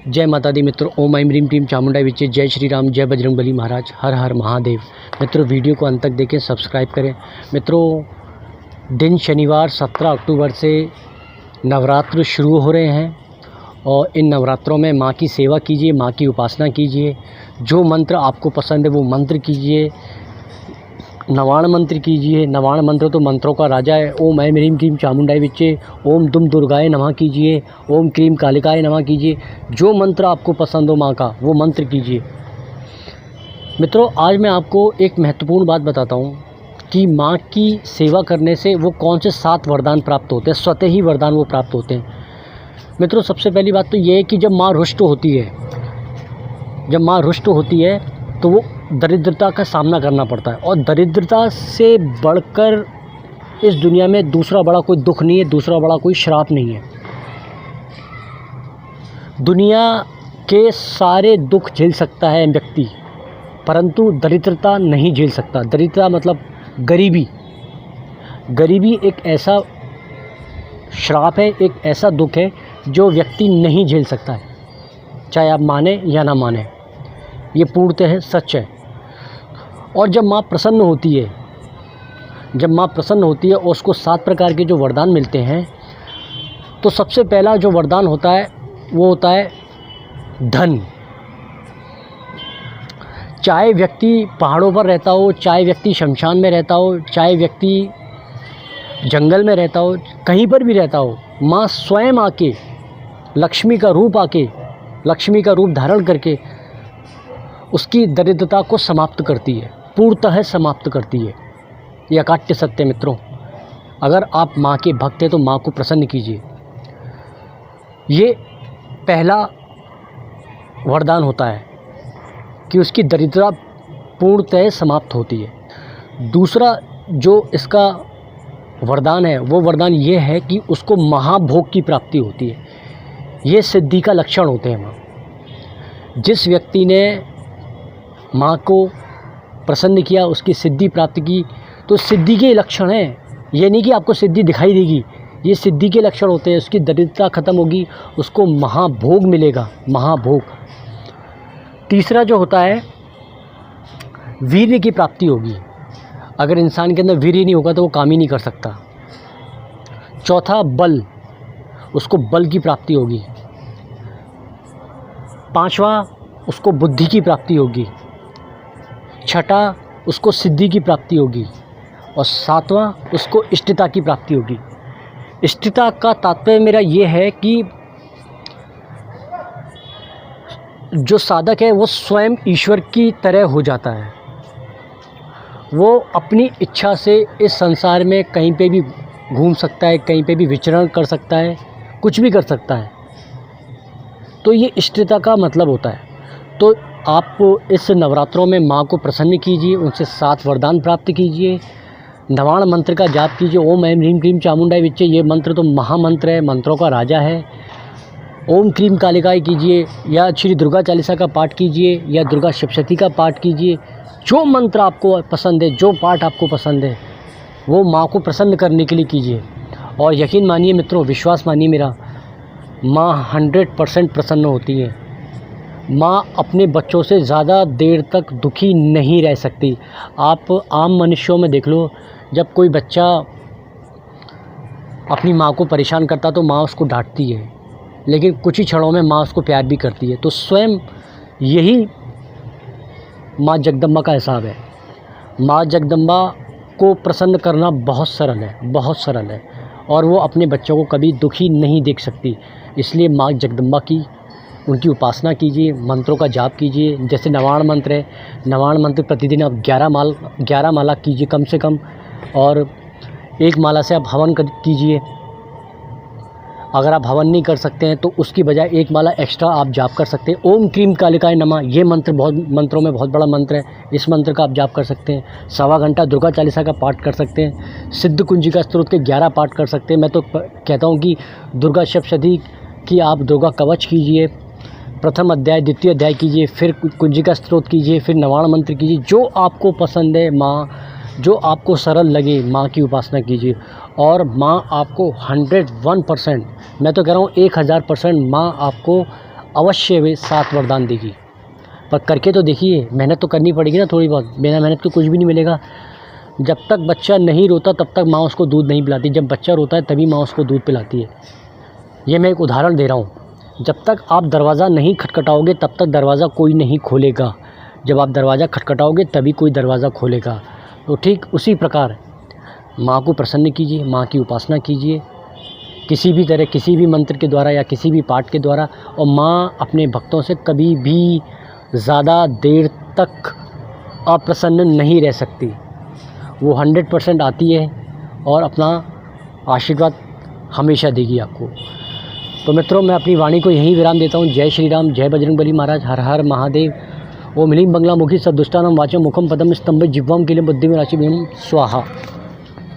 जय माता दी मित्रों। ओम ऐं ह्रीं क्लीं चामुंडाई विचे। जय श्री राम, जय बजरंगबली महाराज, हर हर महादेव। मित्रों वीडियो को अंत तक देखें, सब्सक्राइब करें। मित्रों दिन शनिवार 17 अक्टूबर से नवरात्र शुरू हो रहे हैं और इन नवरात्रों में माँ की सेवा कीजिए, माँ की उपासना कीजिए। जो मंत्र आपको पसंद है वो मंत्र कीजिए। नवाण मंत्र कीजिए। नवाण मंत्र तो मंत्रों का राजा है। ओम ऐं ह्रीं क्लीं चामुंडाई विचे। ओम दुम दुर्गाय नमः कीजिए। ओम क्लीं कालिकाय नमः कीजिए। जो मंत्र आपको पसंद हो माँ का वो मंत्र कीजिए। मित्रों आज मैं आपको एक महत्वपूर्ण बात बताता हूँ कि माँ की सेवा करने से वो कौन से 7 वरदान प्राप्त होते हैं। स्वतः ही वरदान वो प्राप्त होते हैं। मित्रों सबसे पहली बात तो ये है कि जब माँ रुष्ट होती है तो वो दरिद्रता का सामना करना पड़ता है। और दरिद्रता से बढ़कर इस दुनिया में दूसरा बड़ा कोई दुख नहीं है, दूसरा बड़ा कोई श्राप नहीं है। दुनिया के सारे दुख झेल सकता है व्यक्ति, परंतु दरिद्रता नहीं झेल सकता। दरिद्रता मतलब गरीबी। गरीबी एक ऐसा श्राप है, एक ऐसा दुख है जो व्यक्ति नहीं झेल सकता है, चाहे आप माने या ना माने। ये पूर्णतः सच है। और जब माँ प्रसन्न होती है और उसको 7 प्रकार के जो वरदान मिलते हैं, तो सबसे पहला जो वरदान होता है वो होता है धन। चाहे व्यक्ति पहाड़ों पर रहता हो, चाहे व्यक्ति शमशान में रहता हो, चाहे व्यक्ति जंगल में रहता हो, कहीं पर भी रहता हो, माँ स्वयं आके लक्ष्मी का रूप धारण करके उसकी दरिद्रता को समाप्त करती है, पूर्णतः समाप्त करती है। ये अकाट्य सत्य मित्रों। अगर आप माँ के भक्त हैं तो माँ को प्रसन्न कीजिए। ये पहला वरदान होता है कि उसकी दरिद्रता पूर्णतः समाप्त होती है। दूसरा जो इसका वरदान है वो वरदान ये है कि उसको महाभोग की प्राप्ति होती है। ये सिद्धि का लक्षण होते हैं माँ। जिस व्यक्ति ने माँ को प्रसन्न किया, उसकी सिद्धि प्राप्त की, तो सिद्धि के लक्षण हैं। ये नहीं कि आपको सिद्धि दिखाई देगी, ये सिद्धि के लक्षण होते हैं। उसकी दरिद्रता खत्म होगी, उसको महाभोग मिलेगा, महाभोग। तीसरा जो होता है वीर्य की प्राप्ति होगी। अगर इंसान के अंदर वीर्य नहीं होगा तो वो काम ही नहीं कर सकता। चौथा बल, उसको बल की प्राप्ति होगी। 5वां उसको बुद्धि की प्राप्ति होगी। 6ठा उसको सिद्धि की प्राप्ति होगी। और 7वां उसको इष्टता की प्राप्ति होगी। इष्टता का तात्पर्य मेरा ये है कि जो साधक है वो स्वयं ईश्वर की तरह हो जाता है। वो अपनी इच्छा से इस संसार में कहीं पे भी घूम सकता है, कहीं पे भी विचरण कर सकता है, कुछ भी कर सकता है। तो ये इष्टता का मतलब होता है। तो आप इस नवरात्रों में माँ को प्रसन्न कीजिए, उनसे 7 वरदान प्राप्त कीजिए। नवाण मंत्र का जाप कीजिए। ओम ऐं ह्रीं क्लीं चामुंडाई विचे। ये मंत्र तो महामंत्र है, मंत्रों का राजा है। ओम क्लीं कालिकाय कीजिए, या श्री दुर्गा चालीसा का पाठ कीजिए, या दुर्गा सप्तशती का पाठ कीजिए। जो मंत्र आपको पसंद है, जो पाठ आपको पसंद है, वो माँ को प्रसन्न करने के लिए कीजिए। और यकीन मानिए मित्रों, विश्वास मानिए मेरा, माँ 100% प्रसन्न होती है। माँ अपने बच्चों से ज़्यादा देर तक दुखी नहीं रह सकती। आप आम मनुष्यों में देख लो, जब कोई बच्चा अपनी माँ को परेशान करता तो माँ उसको डांटती है, लेकिन कुछ ही क्षणों में माँ उसको प्यार भी करती है। तो स्वयं यही माँ जगदम्बा का हिसाब है। माँ जगदम्बा को प्रसन्न करना बहुत सरल है, बहुत सरल है। और वो अपने बच्चों को कभी दुखी नहीं देख सकती। इसलिए माँ जगदम्बा की, उनकी उपासना कीजिए, मंत्रों का जाप कीजिए। जैसे नवाण मंत्र है, नवाण मंत्र प्रतिदिन आप 11 माला कीजिए कम से कम। और 1 माला से आप हवन कीजिए। अगर आप हवन नहीं कर सकते हैं तो उसकी बजाय 1 माला एक्स्ट्रा आप जाप कर सकते हैं। ओम क्लीं कालिकाय नमः, ये मंत्र मंत्रों में बहुत बड़ा मंत्र है। इस मंत्र का आप जाप कर सकते हैं। 1.25 घंटा दुर्गा चालीसा का पाठ कर सकते हैं। सिद्ध कुंजिका स्तोत्र के 11 पाठ कर सकते हैं। मैं तो कहता हूँ कि दुर्गा सप्तशती की आप दुर्गा कवच कीजिए, प्रथम अध्याय द्वितीय अध्याय कीजिए, फिर कुंजिका स्तोत्र कीजिए, फिर नवाण मंत्र कीजिए। जो आपको पसंद है माँ, जो आपको सरल लगे, माँ की उपासना कीजिए। और माँ आपको 101%, मैं तो कह रहा हूँ 1000% माँ आपको अवश्य वे 7 वरदान देगी। पर करके तो देखिए, मेहनत तो करनी पड़ेगी ना थोड़ी बहुत, बिना मेहनत के कुछ भी नहीं मिलेगा। जब तक बच्चा नहीं रोता तब तक माँ उसको दूध नहीं पिलाती, जब बच्चा रोता है तभी माँ उसको दूध पिलाती है। ये मैं एक उदाहरण दे रहा हूँ। जब तक आप दरवाज़ा नहीं खटखटाओगे तब तक दरवाज़ा कोई नहीं खोलेगा, जब आप दरवाज़ा खटखटाओगे तभी कोई दरवाज़ा खोलेगा। तो ठीक उसी प्रकार माँ को प्रसन्न कीजिए, माँ की उपासना कीजिए किसी भी तरह, किसी भी मंत्र के द्वारा या किसी भी पाठ के द्वारा। और माँ अपने भक्तों से कभी भी ज़्यादा देर तक अप्रसन्न नहीं रह सकती। वो 100% आती है और अपना आशीर्वाद हमेशा देगी आपको। तो मित्रों, मैं अपनी वाणी को यहीं विराम देता हूँ। जय श्री राम, जय बजरंगबली महाराज, हर हर महादेव। ओम ह्रीं बंगला मुखी सदुष्टानां वाचम मुखम पदम स्तंभ जिह्वां कीलं बुद्धिं राशिं स्वाहा।